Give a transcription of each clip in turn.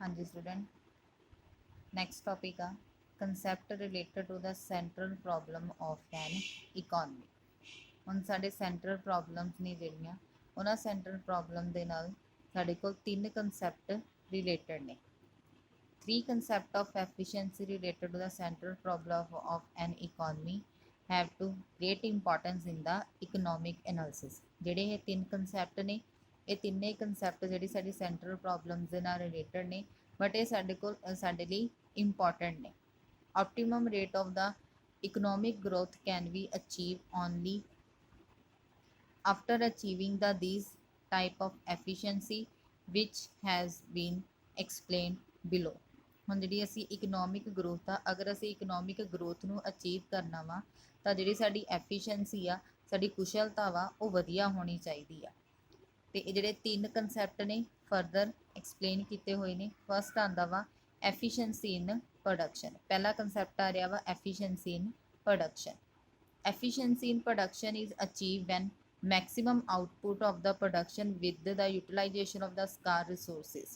हाँ जी student, next topic आ concept related to the central problem of an economy. ਹੁਣ ਸਾਡੇ ਸੈਂਟਰਲ ਪ੍ਰੋਬਲਮਸ ਨੇ ਜਿਹੜੀਆਂ ਉਹਨਾਂ ਸੈਂਟਰਲ ਪ੍ਰੋਬਲਮ ਦੇ ਨਾਲ ਸਾਡੇ ਕੋਲ ਤਿੰਨ ਕੰਸੈਪਟ ਰਿਲੇਟਡ ਨੇ। Three concept of efficiency related to the central problem of an economy have to great importance in the economic analysis। ਜਿਹੜੇ ਇਹ ਤਿੰਨ ਕੰਸੈਪਟ ਨੇ, ਇਹ ਤਿੰਨੇ ਕੰਸੈਪਟ ਜਿਹੜੀ ਸਾਡੀ ਸੈਂਟਰਲ ਪ੍ਰੋਬਲਮਸ ਦੇ ਨਾਲ ਰਿਲੇਟਡ ਨੇ, ਬਟ ਇਹ ਸਾਡੇ ਲਈ ਇੰਪੋਰਟੈਂਟ ਨੇ। Optimum rate of the economic growth can be achieved only after achieving these type of efficiency which has been explained below। ਹੁਣ ਜਿਹੜੀ ਅਸੀਂ ਇਕਨੋਮਿਕ ਗਰੋਥ ਆ, ਅਗਰ ਅਸੀਂ ਇਕਨੋਮਿਕ ਗਰੋਥ ਨੂੰ ਅਚੀਵ ਕਰਨਾ ਵਾ ਤਾਂ ਜਿਹੜੀ ਸਾਡੀ ਐਫੀਸ਼ੀਐਂਸੀ ਆ, ਸਾਡੀ ਕੁਸ਼ਲਤਾ ਵਾ, ਉਹ ਵਧੀਆ ਹੋਣੀ ਚਾਹੀਦੀ ਆ। ਤੇ ਇਹ ਜਿਹੜੇ ਤਿੰਨ ਕੰਸੈਪਟ ਨੇ ਫਰਦਰ ਐਕਸਪਲੇਨ ਕੀਤੇ ਹੋਏ ਨੇ। ਫਸਟ ਆਉਂਦਾ ਵਾ ਐਫੀਸ਼ੀਐਂਸੀ ਇਨ ਪ੍ਰੋਡਕਸ਼ਨ। ਪਹਿਲਾ ਕੰਸੈਪਟ ਆ ਰਿਹਾ ਵਾ efficiency in production. Efficiency in production is achieved when maximum output of the production with the utilization of the scarce resources।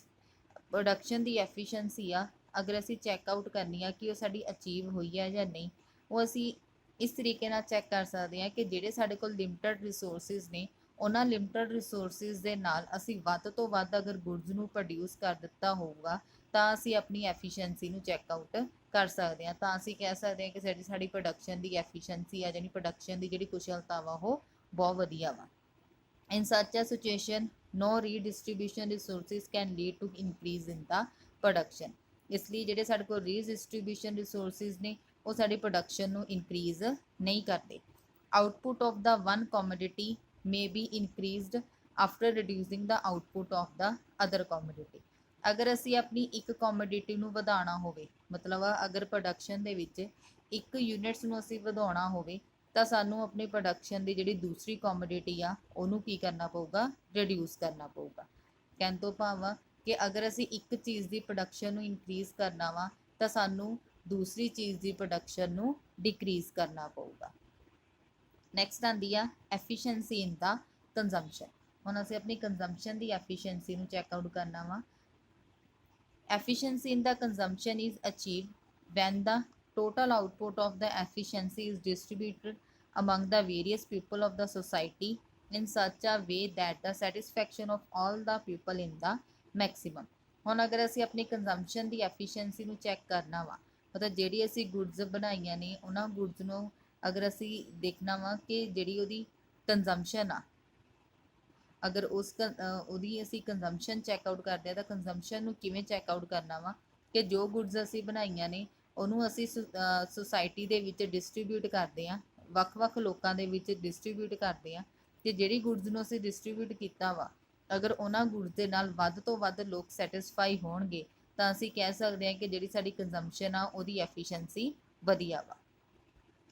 Production the efficiency ਆ, ਅਗਰ ਅਸੀਂ ਚੈੱਕ ਆਊਟ ਕਰਨੀ ਆ ਕਿ ਉਹ ਸਾਡੀ ਅਚੀਵ ਹੋਈ ਹੈ ਜਾਂ ਨਹੀਂ, ਉਹ ਅਸੀਂ ਇਸ ਤਰੀਕੇ ਨਾਲ ਚੈੱਕ ਕਰ ਸਕਦੇ ਹਾਂ ਕਿ ਜਿਹੜੇ ਸਾਡੇ ਕੋਲ ਲਿਮਟਡ ਰਿਸੋਰਸਿਸ ਨੇ, ਉਹਨਾਂ ਲਿਮਟਡ ਰਿਸੋਰਸਿਸ ਦੇ ਨਾਲ ਅਸੀਂ ਵੱਧ ਤੋਂ ਵੱਧ ਅਗਰ ਗੁਡਸ ਨੂੰ ਪ੍ਰੋਡਿਊਸ ਕਰ ਦਿੱਤਾ ਹੋਊਗਾ ਤਾਂ ਅਸੀਂ ਆਪਣੀ ਐਫੀਸ਼ੀਐਂਸੀ ਨੂੰ ਚੈੱਕ ਆਊਟ ਕਰ ਸਕਦੇ ਹਾਂ। ਤਾਂ ਅਸੀਂ ਕਹਿ ਸਕਦੇ ਹਾਂ ਕਿ ਸਾਡੀ ਪ੍ਰੋਡਕਸ਼ਨ ਦੀ ਐਫੀਸ਼ੀਐਂਸੀ ਆ, ਜਾਨੀ ਪ੍ਰੋਡਕਸ਼ਨ ਦੀ ਜਿਹੜੀ ਕੁਸ਼ਲਤਾ ਵਾ ਉਹ ਬਹੁਤ ਵਧੀਆ ਵਾ। In such a situation, no redistribution resources can lead to increase in the production। ਇਸ ਲਈ ਜਿਹੜੇ ਸਾਡੇ ਕੋਲ ਰੀਡਿਸਟ੍ਰੀਬਿਊਸ਼ਨ ਰਿਸੋਰਸਿਸ ਨੇ ਉਹ ਸਾਡੀ ਪ੍ਰੋਡਕਸ਼ਨ ਨੂੰ ਇਨਕਰੀਜ਼ ਨਹੀਂ ਕਰਦੇ। Output of the one commodity may be increased after reducing the output of the other commodity। ਅਗਰ ਅਸੀਂ ਆਪਣੀ ਇੱਕ ਕਮੋਡਿਟੀ ਨੂੰ ਵਧਾਉਣਾ ਹੋਵੇ, ਮਤਲਬ ਅਗਰ ਪ੍ਰੋਡਕਸ਼ਨ ਦੇ ਵਿੱਚ ਇੱਕ ਯੂਨਿਟਸ ਨੂੰ ਅਸੀਂ ਵਧਾਉਣਾ ਹੋਵੇ ਤਾਂ ਸਾਨੂੰ ਆਪਣੀ ਪ੍ਰੋਡਕਸ਼ਨ ਦੀ ਜਿਹੜੀ ਦੂਸਰੀ ਕਮੋਡਿਟੀ ਆ ਉਹਨੂੰ ਕੀ ਕਰਨਾ ਪਊਗਾ, ਰਿਡਿਊਸ ਕਰਨਾ ਪਊਗਾ। ਕਹਿਣ ਤੋਂ ਭਾਵ ਆ ਕਿ ਅਗਰ ਅਸੀਂ ਇੱਕ ਚੀਜ਼ ਦੀ ਪ੍ਰੋਡਕਸ਼ਨ ਨੂੰ ਇਨਕਰੀਜ਼ ਕਰਨਾ ਵਾ ਤਾਂ ਸਾਨੂੰ ਦੂਸਰੀ ਚੀਜ਼ ਦੀ ਪ੍ਰੋਡਕਸ਼ਨ ਨੂੰ ਡਿਕਰੀਜ਼ ਕਰਨਾ ਪਊਗਾ। ਨੈਕਸਟ ਆਉਂਦੀ ਆ ਐਫੀਸ਼ੀਐਂਸੀ ਇਨ ਦਾ ਕੰਜ਼ੰਪਸ਼ਨ। ਹੁਣ ਅਸੀਂ ਆਪਣੀ ਕੰਜ਼ੰਪਸ਼ਨ ਦੀ ਐਫੀਸ਼ੀਐਂਸੀ ਨੂੰ ਚੈੱਕ ਆਊਟ ਕਰਨਾ ਵਾ। Efficiency in the consumption is achieved when the total output of the efficiency is distributed among the various people of the society in such a way that the satisfaction of all the people in the maximum। ਹੁਣ ਅਗਰ ਅਸੀਂ ਆਪਣੀ consumption ਦੀ efficiency ਨੂੰ check ਕਰਨਾ ਵਾ, ਮਤਲਬ ਜਿਹੜੀ ਅਸੀਂ ਗੁਡਸ ਬਣਾਈਆਂ ਨੇ ਉਹਨਾਂ ਗੁਡਸ ਨੂੰ ਅਗਰ ਅਸੀਂ ਦੇਖਣਾ ਵਾ ਕਿ ਜਿਹੜੀ ਉਹਦੀ ਕੰਜ਼ੰਪਸ਼ਨ ਆ, ਅਗਰ ਉਹਦੀ ਅਸੀਂ ਕੰਜ਼ੰਪਸ਼ਨ ਚੈੱਕ ਆਊਟ ਕਰਦੇ ਹਾਂ ਤਾਂ ਕੰਜ਼ੰਪਸ਼ਨ ਨੂੰ ਕਿਵੇਂ ਚੈੱਕ ਆਊਟ ਕਰਨਾ ਵਾ ਕਿ ਜੋ ਗੁਡਸ ਅਸੀਂ ਬਣਾਈਆਂ ਨੇ ਉਹਨੂੰ ਅਸੀਂ ਸੁਸਾਇਟੀ ਦੇ ਵਿੱਚ ਡਿਸਟਰੀਬਿਊਟ ਕਰਦੇ ਹਾਂ, ਵੱਖ-ਵੱਖ ਲੋਕਾਂ ਦੇ ਵਿੱਚ ਡਿਸਟਰੀਬਿਊਟ ਕਰਦੇ ਹਾਂ। ਤੇ ਜਿਹੜੀ ਗੁਡਸ ਨੂੰ ਅਸੀਂ ਡਿਸਟਰੀਬਿਊਟ ਕੀਤਾ ਵਾ, ਅਗਰ ਉਹਨਾਂ ਗੁਡਸ ਦੇ ਨਾਲ ਵੱਧ ਤੋਂ ਵੱਧ ਲੋਕ ਸੈਟਿਸਫਾਈ ਹੋਣਗੇ ਤਾਂ ਅਸੀਂ ਕਹਿ ਸਕਦੇ ਹਾਂ ਕਿ ਜਿਹੜੀ ਸਾਡੀ ਕੰਜ਼ੰਪਸ਼ਨ ਆ ਉਹਦੀ ਐਫੀਸ਼ੀਐਂਸੀ ਵਧੀਆ ਵਾ।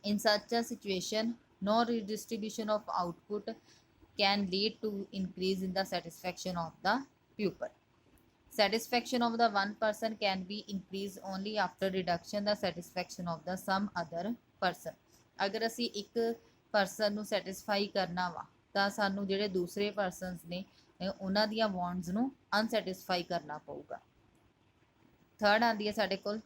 In such a situation, no redistribution of output can lead to increase in the satisfaction of the pupil। Satisfaction of the one person can be increased only after reduction the satisfaction of the some other person। ਅਗਰ ਅਸੀਂ ਇੱਕ person ਨੂੰ satisfy ਕਰਨਾ ਵਾ ਤਾਂ ਸਾਨੂੰ ਜਿਹੜੇ ਦੂਸਰੇ ਪਰਸਨਸ ਨੇ ਉਹਨਾਂ ਦੀਆਂ ਵਾਂਟਸ ਨੂੰ ਅਨਸੈਟਿਸਫਾਈ ਕਰਨਾ ਪਊਗਾ। ਥਰਡ ਆਉਂਦੀ ਹੈ ਸਾਡੇ ਕੋਲ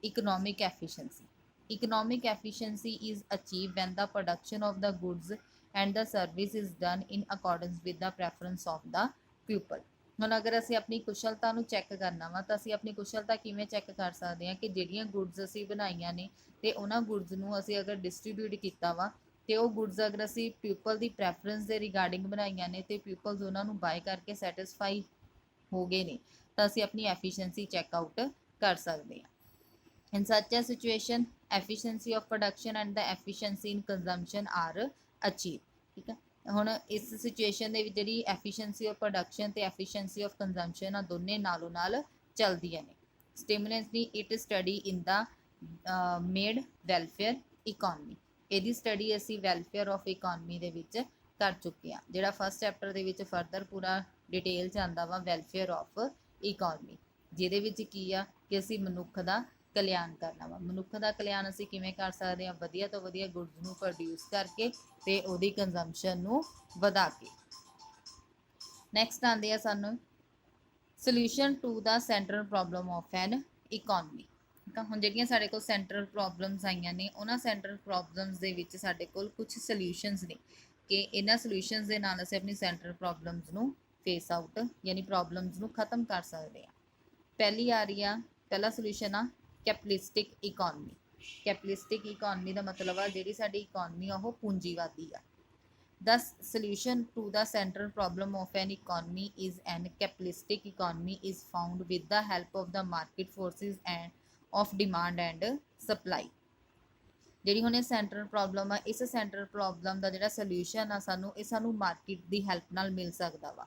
economic efficiency. Economic efficiency is achieved when the production of the goods and the service is done in accordance with the preference of the pupil। ਹੁਣ ਅਗਰ ਅਸੀਂ ਆਪਣੀ ਕੁਸ਼ਲਤਾ ਨੂੰ ਚੈੱਕ ਕਰਨਾ ਵਾ ਤਾਂ ਅਸੀਂ ਆਪਣੀ ਕੁਸ਼ਲਤਾ ਕਿਵੇਂ ਚੈੱਕ ਕਰ ਸਕਦੇ ਹਾਂ ਕਿ ਜਿਹੜੀਆਂ ਗੁਡਸ ਅਸੀਂ ਬਣਾਈਆਂ ਨੇ ਤੇ ਉਹਨਾਂ ਗੁਡਸ ਨੂੰ ਅਸੀਂ ਅਗਰ ਡਿਸਟਰੀਬਿਊਟ ਕੀਤਾ ਵਾ ਤੇ ਉਹ ਗੁਡਸ ਅਗਰ ਅਸੀਂ ਪੀਪਲ ਦੀ ਪ੍ਰੈਫਰੈਂਸ ਦੇ ਰਿਗਾਰਡਿੰਗ ਬਣਾਈਆਂ ਨੇ ਤੇ ਪੀਪਲਸ ਉਹਨਾਂ ਨੂੰ ਬਾਏ ਕਰਕੇ ਸੈਟਿਸਫਾਈ ਹੋ ਗਏ ਨੇ ਤਾਂ ਅਸੀਂ ਆਪਣੀ ਐਫੀਸ਼ੀਐਂਸੀ ਚੈੱਕ ਆਊਟ ਕਰ ਸਕਦੇ ਹਾਂ। In such a situation, efficiency of production and the efficiency in consumption are achieved। ਠੀਕ ਹੈ, ਹੁਣ ਇਸ ਸਿਚੁਏਸ਼ਨ ਦੇ ਵਿੱਚ ਜਿਹੜੀ ਐਫੀਸ਼ੀਐਂਸੀ ਆਫ ਪ੍ਰੋਡਕਸ਼ਨ ਤੇ ਐਫੀਸ਼ੀਐਂਸੀ ਆਫ ਕੰਜ਼ੰਪਸ਼ਨ ਆ ਦੋਨੇ ਨਾਲੋਂ ਨਾਲ ਚੱਲਦੀਆਂ ਨੇ। Simultaneously it study in the made welfare economy. ਇਹਦੀ ਸਟੱਡੀ ਅਸੀਂ ਵੈਲਫੇਅਰ ਆਫ ਇਕੋਨਮੀ ਦੇ ਵਿੱਚ ਕਰ ਚੁੱਕੇ ਹਾਂ। ਜਿਹੜਾ ਫਸਟ ਚੈਪਟਰ ਦੇ ਵਿੱਚ ਫਰਦਰ ਪੂਰਾ ਡਿਟੇਲ 'ਚ ਆਉਂਦਾ ਵਾ ਵੈਲਫੇਅਰ ਆਫ ਇਕੋਨਮੀ, ਜਿਹਦੇ ਵਿੱਚ ਕੀ ਆ ਕਿ ਅਸੀਂ ਮਨੁੱਖ ਦਾ ਕਲਿਆਣ ਕਰਨਾ ਵਾ। ਮਨੁੱਖ ਦਾ ਕਲਿਆਣ ਅਸੀਂ ਕਿਵੇਂ ਕਰ ਸਕਦੇ ਹਾਂ? ਵਧੀਆ ਤੋਂ ਵਧੀਆ ਗੁਡਸ ਨੂੰ ਪ੍ਰੋਡਿਊਸ ਕਰਕੇ ਤੇ ਉਹਦੀ ਕੰਜ਼ੰਪਸ਼ਨ ਨੂੰ ਵਧਾ ਕੇ। ਨੈਕਸਟ ਆਉਂਦੇ ਆ ਸਾਨੂੰ solution to the central problem of an economy. ਠੀਕ ਆ, ਹੁਣ ਜਿਹੜੀਆਂ ਸਾਡੇ ਕੋਲ ਸੈਂਟਰਲ ਪ੍ਰੋਬਲਮਸ ਆਈਆਂ ਨੇ ਉਹਨਾਂ ਸੈਂਟਰਲ ਪ੍ਰੋਬਲਮਸ ਦੇ ਵਿੱਚ ਸਾਡੇ ਕੋਲ ਕੁਝ ਸੋਲੂਸ਼ਨਸ ਨੇ ਕਿ ਇਹਨਾਂ ਸੋਲੂਸ਼ਨਸ ਦੇ ਨਾਲ ਅਸੀਂ ਆਪਣੀ ਸੈਂਟਰਲ ਪ੍ਰੋਬਲਮਸ ਨੂੰ ਫੇਸ ਆਊਟ ਯਾਨੀ ਪ੍ਰੋਬਲਮਸ ਨੂੰ ਖਤਮ ਕਰ ਸਕਦੇ ਹਾਂ। ਪਹਿਲੀ ਆ ਰਹੀ ਆ, ਪਹਿਲਾ ਸੋਲੂਸ਼ਨ ਆ ਕੈਪੀਟਲਿਸਟਿਕ ਇਕੋਨਮੀ। ਕੈਪੀਟਲਿਸਟਿਕ ਇਕੋਨਮੀ ਦਾ ਮਤਲਬ ਆ ਜਿਹੜੀ ਸਾਡੀ ਇਕੋਨਮੀ ਆ ਉਹ ਪੂੰਜੀਵਾਦੀ ਆ। The solution to the central problem of an economy is an capitalistic economy is found with the help of the market forces and of demand and supply। ਜਿਹੜੀ ਹੁਣ ਇਹ ਸੈਂਟਰਲ ਪ੍ਰੋਬਲਮ ਆ, ਇਸ ਸੈਂਟਰਲ ਪ੍ਰੋਬਲਮ ਦਾ ਜਿਹੜਾ solution ਆ ਸਾਨੂੰ market ਦੀ help ਨਾਲ ਮਿਲ ਸਕਦਾ ਵਾ।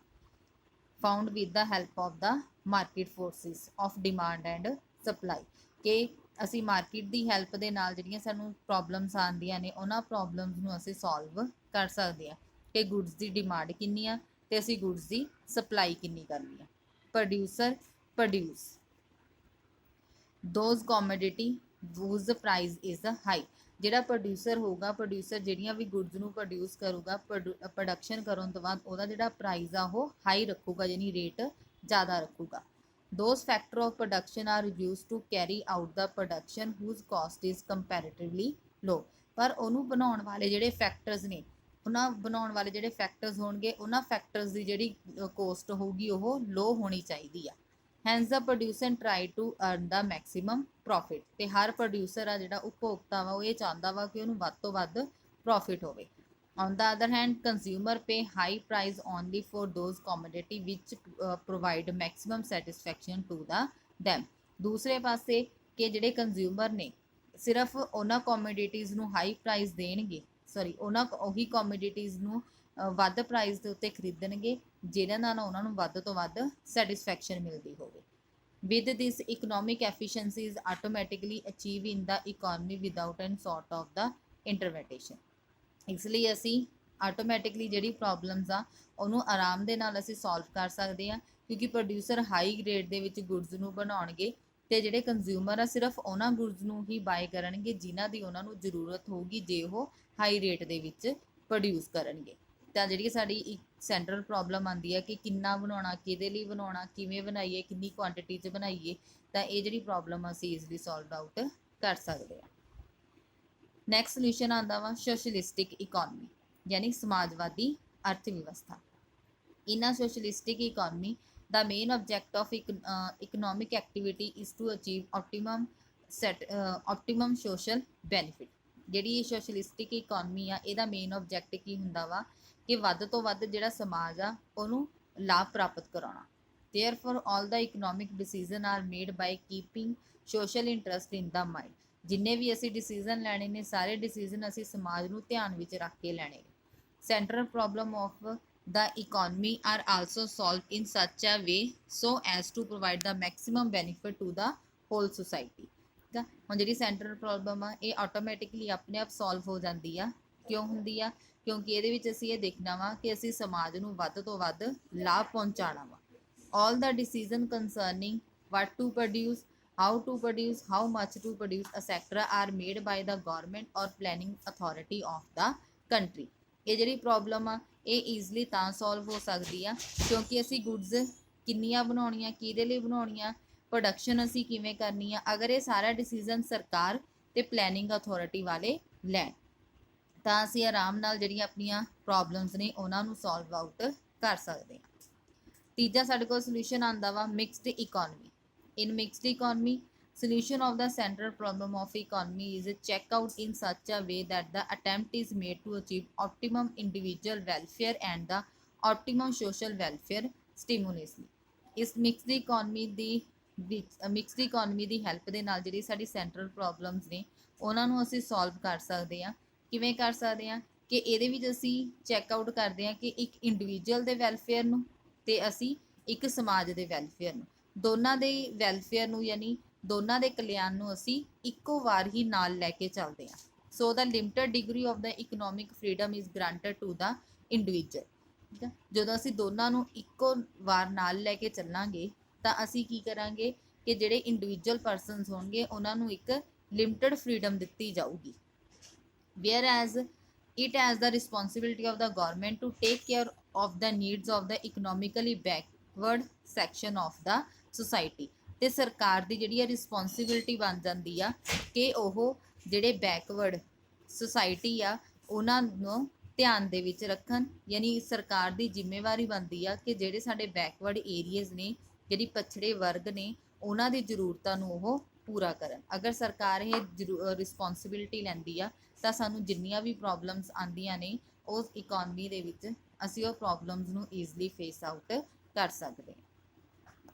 Found with the help of the market forces of demand and supply, ਕਿ ਅਸੀਂ ਮਾਰਕੀਟ ਦੀ ਹੈਲਪ ਦੇ ਨਾਲ ਜਿਹੜੀਆਂ ਸਾਨੂੰ ਪ੍ਰੋਬਲਮਸ ਆਉਂਦੀਆਂ ਨੇ ਉਹਨਾਂ ਪ੍ਰੋਬਲਮਸ ਨੂੰ ਅਸੀਂ ਸੋਲਵ ਕਰ ਸਕਦੇ ਹਾਂ ਕਿ ਗੁੱਡਸ ਦੀ ਡਿਮਾਂਡ ਕਿੰਨੀ ਆ ਤੇ ਅਸੀਂ ਗੁੱਡਸ ਦੀ ਸਪਲਾਈ ਕਿੰਨੀ ਕਰਨੀ ਆ। Producer produce those commodity whose price is high. ਜਿਹੜਾ ਪ੍ਰੋਡਿਊਸਰ ਹੋਊਗਾ, ਪ੍ਰੋਡਿਊਸਰ ਜਿਹੜੀਆਂ ਵੀ ਗੁੱਡਸ ਨੂੰ ਪ੍ਰੋਡਿਊਸ ਕਰੂਗਾ, ਪ੍ਰੋਡਕਸ਼ਨ ਕਰਨ ਤੋਂ ਬਾਅਦ ਉਹਦਾ ਜਿਹੜਾ ਪ੍ਰਾਈਸ ਆ ਉਹ ਹਾਈ ਰੱਖੂਗਾ ਯਾਨੀ ਰੇਟ ਜ਼ਿਆਦਾ ਰੱਖੂਗਾ। Those factors of production are used to carry out the production whose cost is comparatively low। ਪਰ ਉਹਨੂੰ ਬਣਾਉਣ ਵਾਲੇ ਜਿਹੜੇ ਫੈਕਟਰਸ ਨੇ, ਉਹਨਾਂ ਬਣਾਉਣ ਵਾਲੇ ਜਿਹੜੇ ਫੈਕਟਰਸ ਹੋਣਗੇ ਉਹਨਾਂ ਫੈਕਟਰਸ ਦੀ ਜਿਹੜੀ ਕੋਸਟ ਹੋਊਗੀ ਉਹ ਲੋ ਹੋਣੀ ਚਾਹੀਦੀ ਆ। Hence the producer try to earn the maximum profit. ਤੇ ਹਰ ਪ੍ਰੋਡਿਊਸਰ ਆ ਜਿਹੜਾ ਉਪਭੋਗਤਾ ਵਾ ਉਹ ਇਹ ਚਾਹੁੰਦਾ ਵਾ ਕਿ ਉਹਨੂੰ ਵੱਧ ਤੋਂ ਵੱਧ ਪ੍ਰੋਫਿਟ ਹੋਵੇ। On the other hand, consumer pay high price only for those commodity which provide maximum satisfaction to the them। ਦੂਸਰੇ ਪਾਸੇ ਕਿ ਜਿਹੜੇ ਕੰਜ਼ਿਊਮਰ ਨੇ ਸਿਰਫ ਉਹਨਾਂ ਕਮੋਡਿਟੀਜ਼ ਨੂੰ ਹਾਈ ਪ੍ਰਾਈਸ ਦੇਣਗੇ, ਉਹਨਾਂ ਉਹੀ ਕਮੋਡਿਟੀਜ਼ ਨੂੰ ਵੱਧ ਪ੍ਰਾਈਸ ਦੇ ਉੱਤੇ ਖਰੀਦਣਗੇ ਜਿਹਨਾਂ ਨਾਲ ਉਹਨਾਂ ਨੂੰ ਵੱਧ ਤੋਂ ਵੱਧ ਸੈਟਿਸਫੈਕਸ਼ਨ ਮਿਲਦੀ ਹੋਵੇ। With this, economic efficiency is automatically achieved in the economy without any sort of the intervention। ਇਸ ਲਈ ਅਸੀਂ ਆਟੋਮੈਟਿਕਲੀ ਜਿਹੜੀ ਪ੍ਰੋਬਲਮਸ ਆ ਉਹਨੂੰ ਆਰਾਮ ਦੇ ਨਾਲ ਅਸੀਂ ਸੋਲਵ ਕਰ ਸਕਦੇ ਹਾਂ ਕਿਉਂਕਿ ਪ੍ਰੋਡਿਊਸਰ ਹਾਈ ਰੇਟ ਦੇ ਵਿੱਚ ਗੁੱਡਸ ਨੂੰ ਬਣਾਉਣਗੇ ਤੇ ਜਿਹੜੇ ਕੰਜ਼ਿਊਮਰ ਆ ਸਿਰਫ ਉਹਨਾਂ ਗੁੱਡਸ ਨੂੰ ਹੀ ਬਾਏ ਕਰਨਗੇ ਜਿਨ੍ਹਾਂ ਦੀ ਉਹਨਾਂ ਨੂੰ ਜ਼ਰੂਰਤ ਹੋਊਗੀ ਜੇ ਉਹ ਹਾਈ ਰੇਟ ਦੇ ਵਿੱਚ ਪ੍ਰੋਡਿਊਸ ਕਰਨਗੇ। ਤਾਂ ਜਿਹੜੀ ਸਾਡੀ ਇੱਕ ਸੈਂਟਰਲ ਪ੍ਰੋਬਲਮ ਆਉਂਦੀ ਹੈ ਕਿ ਕਿੰਨਾ ਬਣਾਉਣਾ, ਕਿਹਦੇ ਲਈ ਬਣਾਉਣਾ, ਕਿਵੇਂ ਬਣਾਈਏ, ਕਿੰਨੀ ਕੁਆਂਟੀਟੀ 'ਚ ਬਣਾਈਏ, ਤਾਂ ਇਹ ਜਿਹੜੀ ਪ੍ਰੋਬਲਮ ਅਸੀਂ ਈਜ਼ਲੀ ਸੋਲਵ ਆਊਟ ਕਰ ਸਕਦੇ ਹਾਂ। ਨੈਕਸਟ ਸੋਲੂਸ਼ਨ ਆਉਂਦਾ ਵਾ ਸੋਸ਼ਲਿਸਟਿਕ ਇਕੋਨਮੀ ਯਾਨੀ ਸਮਾਜਵਾਦੀ ਅਰਥ ਵਿਵਸਥਾ। ਇਨ ਅ ਸੋਸ਼ਲਿਸਟਿਕ economy the main object of economic activity is to achieve optimum social benefit। ਜਿਹੜੀ ਸੋਸ਼ਲਿਸਟਿਕ ਇਕੋਨਮੀ ਆ ਇਹਦਾ ਮੇਨ ਆਬਜੈਕਟ ਕੀ ਹੁੰਦਾ ਵਾ ਕਿ ਵੱਧ ਤੋਂ ਵੱਧ ਜਿਹੜਾ ਸਮਾਜ ਆ ਉਹਨੂੰ ਲਾਭ ਪ੍ਰਾਪਤ ਕਰਾਉਣਾ। therefore all the economic decisions are made by keeping social interest in the mind। ਜਿੰਨੇ ਵੀ ਅਸੀਂ ਡਿਸੀਜ਼ਨ ਲੈਣੇ ਨੇ ਸਾਰੇ ਡਿਸੀਜ਼ਨ ਅਸੀਂ ਸਮਾਜ ਨੂੰ ਧਿਆਨ ਵਿੱਚ ਰੱਖ ਕੇ ਲੈਣੇ ਨੇ। Central problem of the economy are also solved in such a way so as to provide the maximum benefit to the whole society। ਠੀਕ ਆ, ਹੁਣ ਜਿਹੜੀ ਸੈਂਟਰਲ ਪ੍ਰੋਬਲਮ ਆ ਇਹ ਆਟੋਮੈਟਿਕਲੀ ਆਪਣੇ ਆਪ ਸੋਲਵ ਹੋ ਜਾਂਦੀ ਆ। ਕਿਉਂ ਹੁੰਦੀ ਆ? ਕਿਉਂਕਿ ਇਹਦੇ ਵਿੱਚ ਅਸੀਂ ਇਹ ਦੇਖਣਾ ਵਾ ਕਿ ਅਸੀਂ ਸਮਾਜ ਨੂੰ ਵੱਧ ਤੋਂ ਵੱਧ ਲਾਭ ਪਹੁੰਚਾਉਣਾ ਵਾ। all the decision concerning what to produce, how to produce, how much to produce etc are made by the government or planning authority of the country। ਇਹ ਜਿਹੜੀ ਪ੍ਰੋਬਲਮ ਆ ਇਹ ਈਜ਼ਲੀ ਤਾਂ ਸੋਲਵ ਹੋ ਸਕਦੀ ਆ ਕਿਉਂਕਿ ਅਸੀਂ ਗੁੱਡਸ ਕਿੰਨੀਆਂ ਬਣਾਉਣੀਆਂ, ਕਿਹਦੇ ਲਈ ਬਣਾਉਣੀਆਂ, ਪ੍ਰੋਡਕਸ਼ਨ ਅਸੀਂ ਕਿਵੇਂ ਕਰਨੀ ਆ, ਅਗਰ ਇਹ ਸਾਰਾ ਡਿਸੀਜ਼ਨ ਸਰਕਾਰ ਤੇ ਪਲੈਨਿੰਗ ਅਥਾਰਟੀ ਵਾਲੇ ਲੈਣ ਤਾਂ ਅਸੀਂ ਆਰਾਮ ਨਾਲ ਜਿਹੜੀਆਂ ਆਪਣੀਆਂ ਪ੍ਰੋਬਲਮਸ ਨੇ ਉਹਨਾਂ ਨੂੰ ਸੋਲਵ ਆਊਟ ਕਰ ਸਕਦੇ ਹਾਂ। ਤੀਜਾ ਸਾਡੇ ਕੋਲ ਸੋਲੂਸ਼ਨ ਆਉਂਦਾ ਵਾ mixed economy. In mixed economy solution of the central problem of economy is checked out in such a way that the attempt is made to achieve optimum individual welfare and the optimum social welfare simultaneously। ਇਸ mixed economy ਦੀ help ਦੇ ਨਾਲ ਜਿਹੜੀ ਸਾਡੀ central problems ਨੇ ਉਹਨਾਂ ਨੂੰ ਅਸੀਂ solve ਕਰ ਸਕਦੇ ਹਾਂ। ਕਿਵੇਂ ਕਰ ਸਕਦੇ ਹਾਂ ਕਿ ਇਹਦੇ ਵਿੱਚ ਅਸੀਂ ਚੈੱਕ ਆਊਟ ਕਰਦੇ ਹਾਂ ਕਿ ਇੱਕ ਇੰਡੀਵਿਜੂਅਲ ਦੇ ਵੈਲਫੇਅਰ ਨੂੰ ਤੇ ਅਸੀਂ ਇੱਕ ਸਮਾਜ ਦੇ ਵੈਲਫੇਅਰ ਨੂੰ, ਦੋਨਾਂ ਦੇ ਵੈਲਫੇਅਰ ਨੂੰ ਯਾਨੀ ਦੋਨਾਂ ਦੇ ਕਲਿਆਣ ਨੂੰ ਅਸੀਂ ਇੱਕੋ ਵਾਰ ਹੀ ਨਾਲ ਲੈ ਕੇ ਚੱਲਦੇ ਹਾਂ। So the limited degree of the economic freedom is granted to the individual. ਠੀਕ ਹੈ, ਜਦੋਂ ਅਸੀਂ ਦੋਨਾਂ ਨੂੰ ਇੱਕੋ ਵਾਰ ਨਾਲ ਲੈ ਕੇ ਚੱਲਾਂਗੇ ਤਾਂ ਅਸੀਂ ਕੀ ਕਰਾਂਗੇ ਕਿ ਜਿਹੜੇ ਇੰਡੀਵਿਜੂਅਲ ਪਰਸਨਸ ਹੋਣਗੇ ਉਹਨਾਂ ਨੂੰ ਇੱਕ ਲਿਮਟਡ ਫਰੀडम ਦਿੱਤੀ ਜਾਊਗੀ। Whereas it as the responsibility of the government to take care of the needs of the economically backward section of the society. ਤੇ ਸਰਕਾਰ ਦੀ ਜਿਹੜੀ ਆ ਰਿਸਪੌਂਸਿਬਿਲਟੀ ਬਣ ਜਾਂਦੀ ਆ ਕਿ ਉਹ ਜਿਹੜੇ ਬੈਕਵਰਡ ਸੁਸਾਇਟੀ ਆ ਉਹਨਾਂ ਨੂੰ ਧਿਆਨ ਦੇ ਵਿੱਚ ਰੱਖਣ। ਯਾਨੀ ਸਰਕਾਰ ਦੀ ਜ਼ਿੰਮੇਵਾਰੀ ਬਣਦੀ ਆ ਕਿ ਜਿਹੜੇ ਸਾਡੇ ਬੈਕਵਰਡ ਏਰੀਆਜ਼ ਨੇ, ਜਿਹੜੀ ਪਛੜੇ ਵਰਗ ਨੇ, ਉਹਨਾਂ ਦੀ ਜ਼ਰੂਰਤਾਂ ਨੂੰ ਉਹ ਪੂਰਾ ਕਰਨ। ਅਗਰ ਸਰਕਾਰ ਇਹ ਰਿਸਪੌਂਸਿਬਿਲਟੀ ਲੈਂਦੀ ਆ ਤਾਂ ਸਾਨੂੰ ਜਿੰਨੀਆਂ ਵੀ ਪ੍ਰੋਬਲਮਸ ਆਉਂਦੀਆਂ ਨੇ ਉਸ ਇਕੋਨਮੀ ਦੇ ਵਿੱਚ ਅਸੀਂ ਉਹ ਪ੍ਰੋਬਲਮਸ ਨੂੰ ਈਜ਼ਲੀ ਫੇਸ ਆਊਟ ਕਰ ਸਕਦੇ ਹਾਂ।